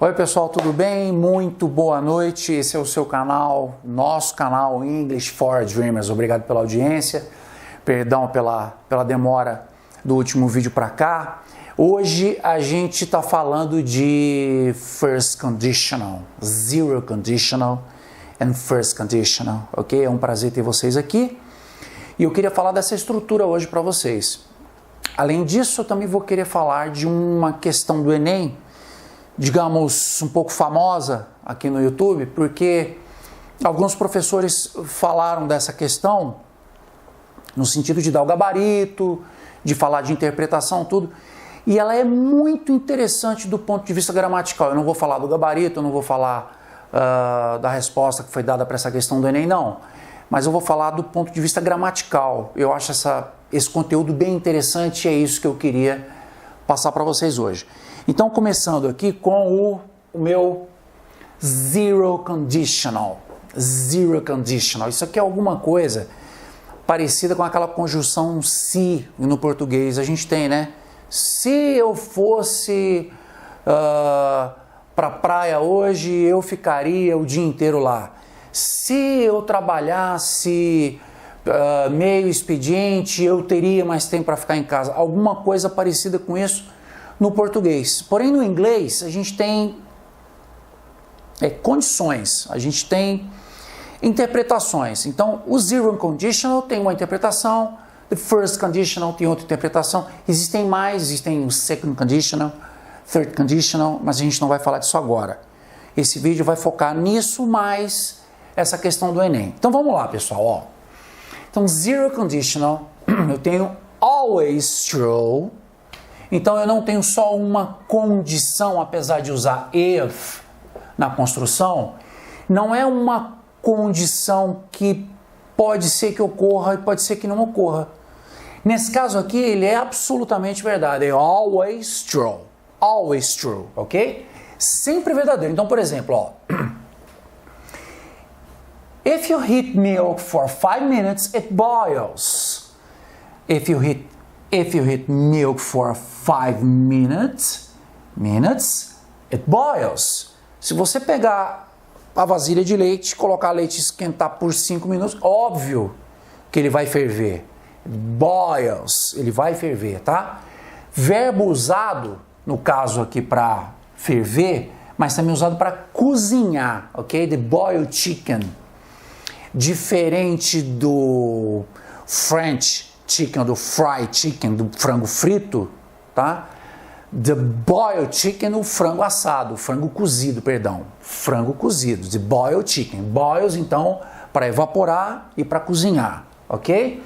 Oi pessoal, tudo bem? Muito boa noite, esse é o seu canal, nosso canal English for Dreamers. Obrigado pela audiência, perdão pela demora do último vídeo para cá. Hoje a gente está falando de First Conditional, Zero Conditional and First Conditional, ok? É um prazer ter vocês aqui e eu queria falar dessa estrutura hoje para vocês. Além disso, eu também vou querer falar de uma questão do Enem, digamos, um pouco famosa aqui no YouTube, porque alguns professores falaram dessa questão no sentido de dar o gabarito, de falar de interpretação, tudo, e ela é muito interessante do ponto de vista gramatical. Eu não vou falar do gabarito, eu não vou falar da resposta que foi dada para essa questão do Enem, não, mas eu vou falar do ponto de vista gramatical. Eu acho esse conteúdo bem interessante e é isso que eu queria passar para vocês hoje. Então, começando aqui com o meu Zero Conditional. Zero Conditional. Isso aqui é alguma coisa parecida com aquela conjunção se no português. A gente tem, né? Se eu fosse para a praia hoje, eu ficaria o dia inteiro lá. Se eu trabalhasse meio expediente, eu teria mais tempo para ficar em casa. Alguma coisa parecida com isso no português. Porém, no inglês, a gente tem condições, a gente tem interpretações. Então, o Zero Conditional tem uma interpretação, the First Conditional tem outra interpretação. Existem mais, existem o Second Conditional, Third Conditional, mas a gente não vai falar disso agora. Esse vídeo vai focar nisso, mais essa questão do Enem. Então, vamos lá, pessoal. Ó. Então, Zero Conditional, eu tenho always true. Então, eu não tenho só uma condição, apesar de usar if na construção, não é uma condição que pode ser que ocorra e pode ser que não ocorra. Nesse caso aqui, ele é absolutamente verdade, é always true, ok? Sempre verdadeiro. Então, por exemplo, ó, if you heat milk for 5 minutes, it boils. If you heat milk for 5 minutes, it boils. Se você pegar a vasilha de leite, colocar leite e esquentar por 5 minutos, óbvio que ele vai ferver. Boils, ele vai ferver, tá? Verbo usado, no caso aqui para ferver, mas também usado para cozinhar, ok? The boiled chicken. Diferente do French chicken, do fried chicken, do frango frito, tá? The boiled chicken, o frango assado, frango cozido, the boiled chicken. Boils, então, para evaporar e para cozinhar, ok?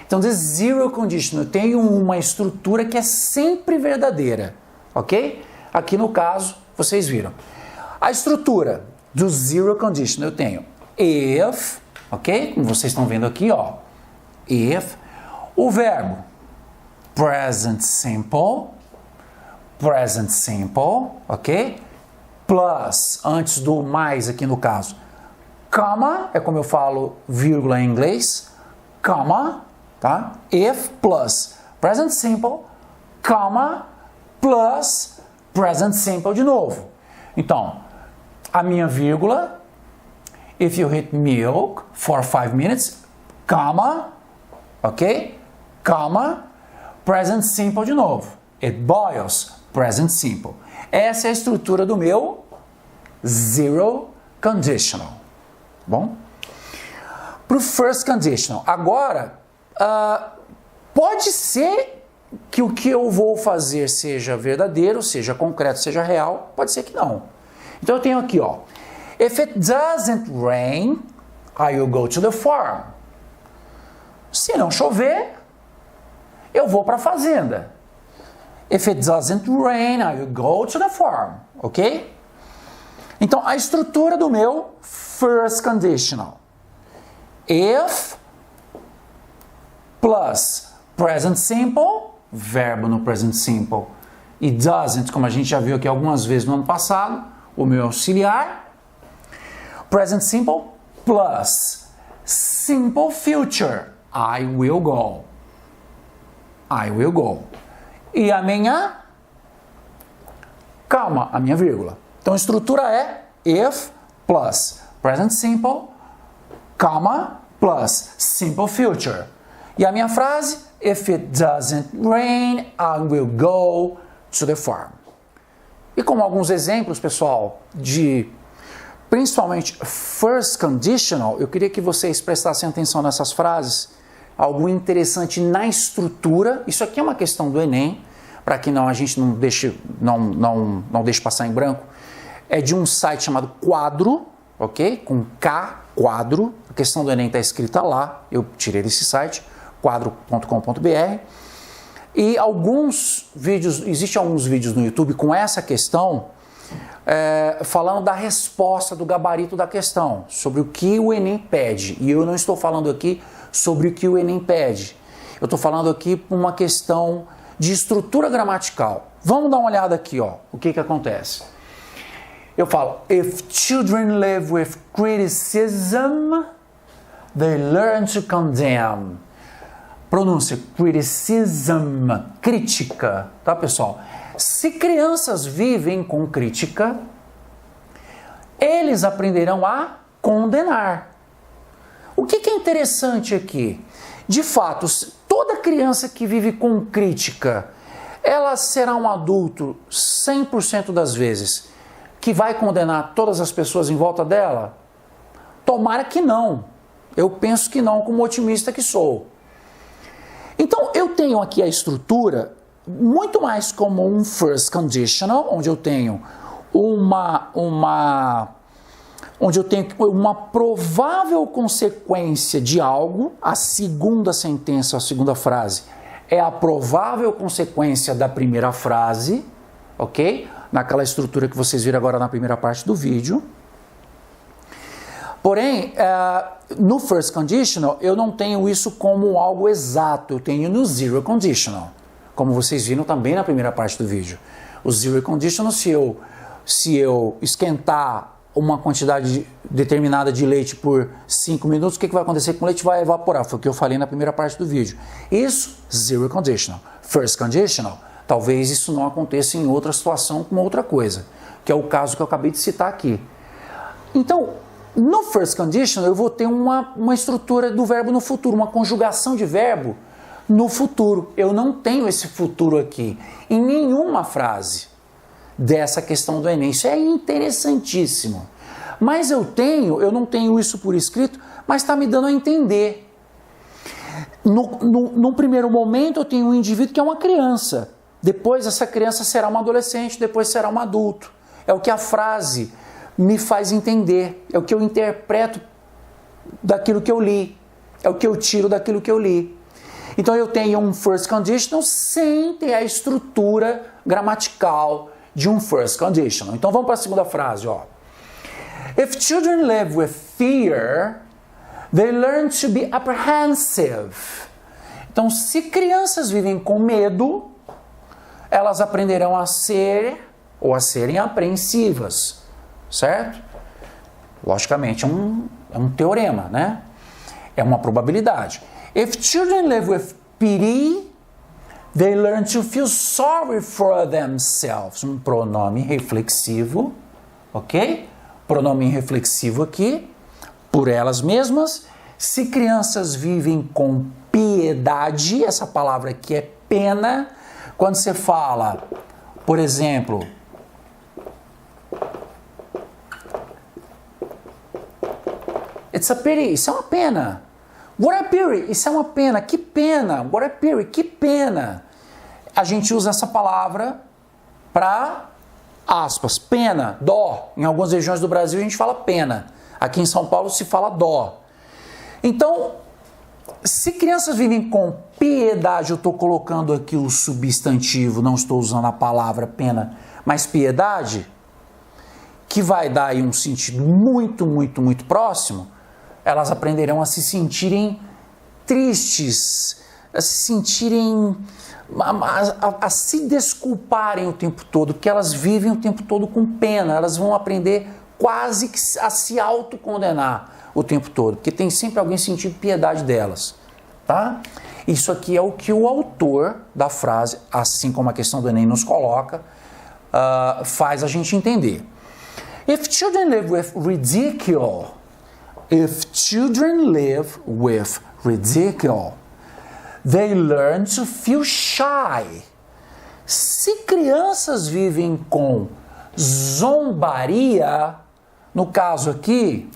Então, the Zero Conditional, eu tenho uma estrutura que é sempre verdadeira, ok? Aqui no caso, vocês viram. A estrutura do Zero Conditional, eu tenho if, ok? Como vocês estão vendo aqui, ó, if. O verbo present simple, ok? Plus, antes do mais aqui no caso, comma, é como eu falo vírgula em inglês, comma, tá? If plus present simple, comma, plus present simple de novo. Então, a minha vírgula, if you heat milk for 5 minutes, comma, ok? Comma, present simple de novo. It boils, present simple. Essa é a estrutura do meu Zero Conditional. Bom? Para o First Conditional. Agora, pode ser que o que eu vou fazer seja verdadeiro, seja concreto, seja real. Pode ser que não. Então eu tenho aqui, ó. If it doesn't rain, I will go to the farm. Se não chover, eu vou para a fazenda. If it doesn't rain, I will go to the farm. Ok? Então, a estrutura do meu First Conditional. If plus present simple, verbo no present simple, e doesn't, como a gente já viu aqui algumas vezes no ano passado, o meu auxiliar. Present simple plus simple future. I will go. E amanhã, calma, a minha vírgula. Então a estrutura é if plus present simple, comma, plus simple future. E a minha frase, if it doesn't rain, I will go to the farm. E como alguns exemplos, pessoal, de principalmente first conditional, eu queria que vocês prestassem atenção nessas frases, algo interessante na estrutura. Isso aqui é uma questão do Enem, para que a gente não deixe passar em branco. É de um site chamado Quadro, ok? Com K, Quadro. A questão do Enem está escrita lá, eu tirei desse site, quadro.com.br. E existem alguns vídeos no YouTube com essa questão, falando da resposta do gabarito da questão, sobre o que o Enem pede. E eu não estou falando aqui sobre o que o Enem pede. Eu estou falando aqui por uma questão de estrutura gramatical. Vamos dar uma olhada aqui, ó, o que acontece. Eu falo, if children live with criticism, they learn to condemn. Pronúncia, criticism, crítica, tá, pessoal? Se crianças vivem com crítica, eles aprenderão a condenar. O que é interessante aqui? De fato, toda criança que vive com crítica, ela será um adulto 100% das vezes que vai condenar todas as pessoas em volta dela? Tomara que não. Eu penso que não, como otimista que sou. Então, eu tenho aqui a estrutura muito mais como um first conditional, onde eu tenho uma provável consequência de algo. A segunda sentença, a segunda frase, é a provável consequência da primeira frase, ok? Naquela estrutura que vocês viram agora na primeira parte do vídeo. Porém, no first conditional, eu não tenho isso como algo exato, eu tenho no zero conditional, como vocês viram também na primeira parte do vídeo. O zero conditional, se eu esquentar uma quantidade determinada de leite por 5 minutos, o que vai acontecer com o leite? Vai evaporar, foi o que eu falei na primeira parte do vídeo. Isso, zero conditional. First conditional, talvez isso não aconteça em outra situação com outra coisa, que é o caso que eu acabei de citar aqui. Então, no first conditional, eu vou ter uma estrutura do verbo no futuro, uma conjugação de verbo no futuro. Eu não tenho esse futuro aqui em nenhuma frase dessa questão do Enem. Isso é interessantíssimo. Mas eu não tenho isso por escrito, mas está me dando a entender. No primeiro momento, eu tenho um indivíduo que é uma criança. Depois, essa criança será um adolescente, depois será um adulto. É o que a frase me faz entender, é o que eu interpreto daquilo que eu li, é o que eu tiro daquilo que eu li. Então eu tenho um first conditional sem ter a estrutura gramatical de um first conditional. Então vamos para a segunda frase, ó. If children live with fear, they learn to be apprehensive. Então, se crianças vivem com medo, elas aprenderão a ser ou a serem apreensivas. Certo? Logicamente é um teorema, né? É uma probabilidade. If children live with pity, they learn to feel sorry for themselves. Um pronome reflexivo, ok? Pronome reflexivo aqui, por elas mesmas. Se crianças vivem com piedade, essa palavra aqui é pena. Quando você fala, por exemplo, it's a pity, isso é uma pena. What a pity, isso é uma pena, que pena. What a pity, que pena. A gente usa essa palavra para, aspas, pena, dó. Em algumas regiões do Brasil a gente fala pena. Aqui em São Paulo se fala dó. Então, se crianças vivem com piedade, eu estou colocando aqui o substantivo, não estou usando a palavra pena, mas piedade, que vai dar aí um sentido muito, muito, muito próximo, elas aprenderão a se sentirem tristes, a se sentirem, a se desculparem o tempo todo, porque elas vivem o tempo todo com pena, elas vão aprender quase que a se autocondenar o tempo todo, porque tem sempre alguém sentindo piedade delas, tá? Isso aqui é o que o autor da frase, assim como a questão do Enem nos coloca, faz a gente entender. If children live with ridicule, they learn to feel shy. Se crianças vivem com zombaria, no caso aqui,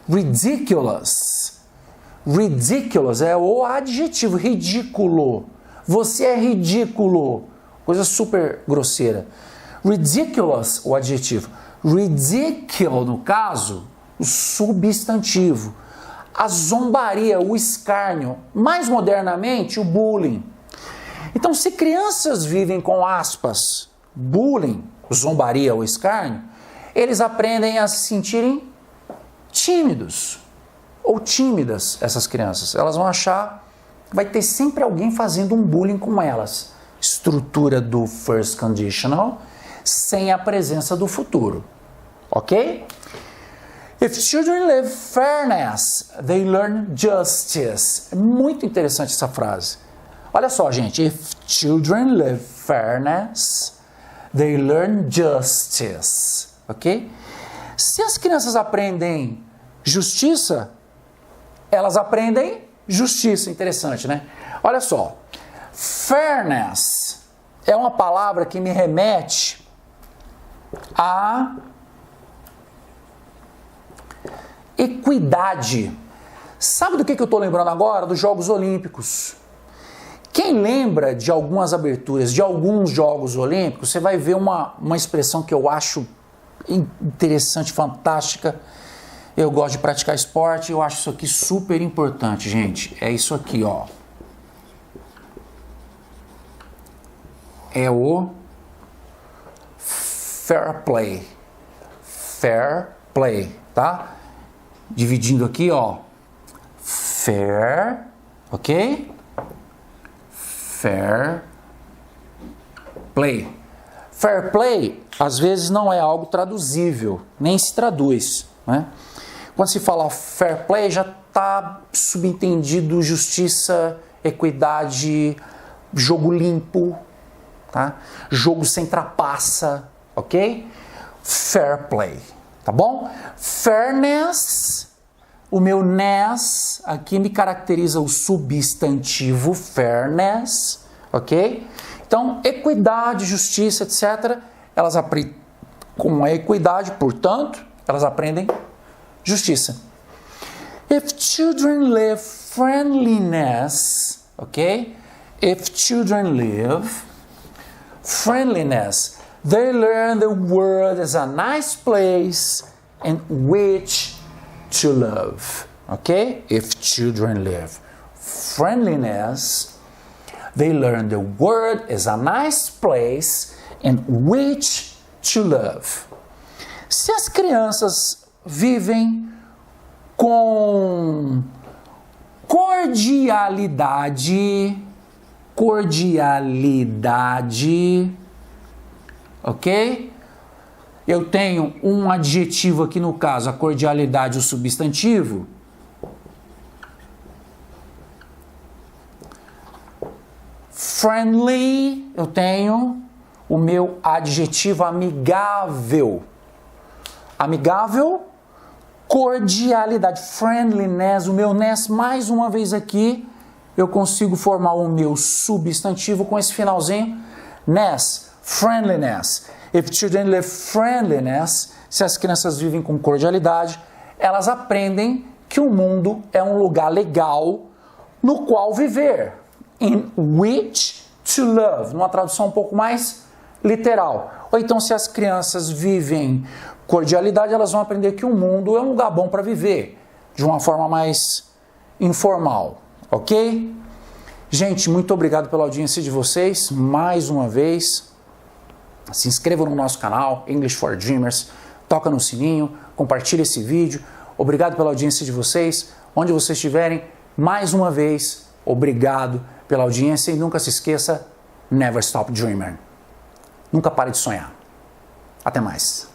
ridiculous. Ridiculous é o adjetivo, ridículo. Você é ridículo. Coisa super grosseira. Ridiculous, o adjetivo. Ridicule, no caso, o substantivo. A zombaria, o escárnio. Mais modernamente, o bullying. Então, se crianças vivem com aspas, bullying, zombaria ou escárnio, eles aprendem a se sentirem tímidos ou tímidas, essas crianças. Elas vão achar que vai ter sempre alguém fazendo um bullying com elas. Estrutura do first conditional sem a presença do futuro. Ok? If children live fairness, they learn justice. É muito interessante essa frase. Olha só, gente. If children live fairness, they learn justice. Ok? Se as crianças aprendem justiça, elas aprendem justiça. Interessante, né? Olha só. Fairness é uma palavra que me remete a equidade. Sabe do que eu estou lembrando agora? Dos Jogos Olímpicos. Quem lembra de algumas aberturas de alguns Jogos Olímpicos, você vai ver uma expressão que eu acho interessante, fantástica. Eu gosto de praticar esporte, eu acho isso aqui super importante, gente. É isso aqui, ó. É o fair play. Fair play, tá? Dividindo aqui, ó. Fair, ok? Fair play. Fair play, às vezes, não é algo traduzível, nem se traduz, né? Quando se fala fair play, já está subentendido justiça, equidade, jogo limpo, tá? Jogo sem trapaça, ok? Fair play, tá bom? Fairness, o meu ness aqui me caracteriza o substantivo fairness, ok? Então, equidade, justiça, etc., elas aprendem com a equidade, portanto, elas aprendem justiça. If children live friendliness, ok? If children live friendliness, they learn the world is a nice place in which to live, ok? If children live friendliness, they learn the world is a nice place in which to live. Se as crianças vivem com cordialidade, ok? Eu tenho um adjetivo aqui no caso, a cordialidade, o substantivo. Friendly, eu tenho o meu adjetivo amigável. Amigável, cordialidade, friendliness, o meu ness, mais uma vez aqui, eu consigo formar o meu substantivo com esse finalzinho, ness, friendliness. If children live friendliness, se as crianças vivem com cordialidade, elas aprendem que o mundo é um lugar legal no qual viver. In which to love, numa tradução um pouco mais literal. Ou então, se as crianças vivem cordialidade, elas vão aprender que o mundo é um lugar bom para viver, de uma forma mais informal, ok? Gente, muito obrigado pela audiência de vocês, mais uma vez. Se inscrevam no nosso canal, English for Dreamers, toca no sininho, compartilhe esse vídeo. Obrigado pela audiência de vocês, onde vocês estiverem, mais uma vez, obrigado pela audiência e nunca se esqueça, never stop dreaming. Nunca pare de sonhar. Até mais.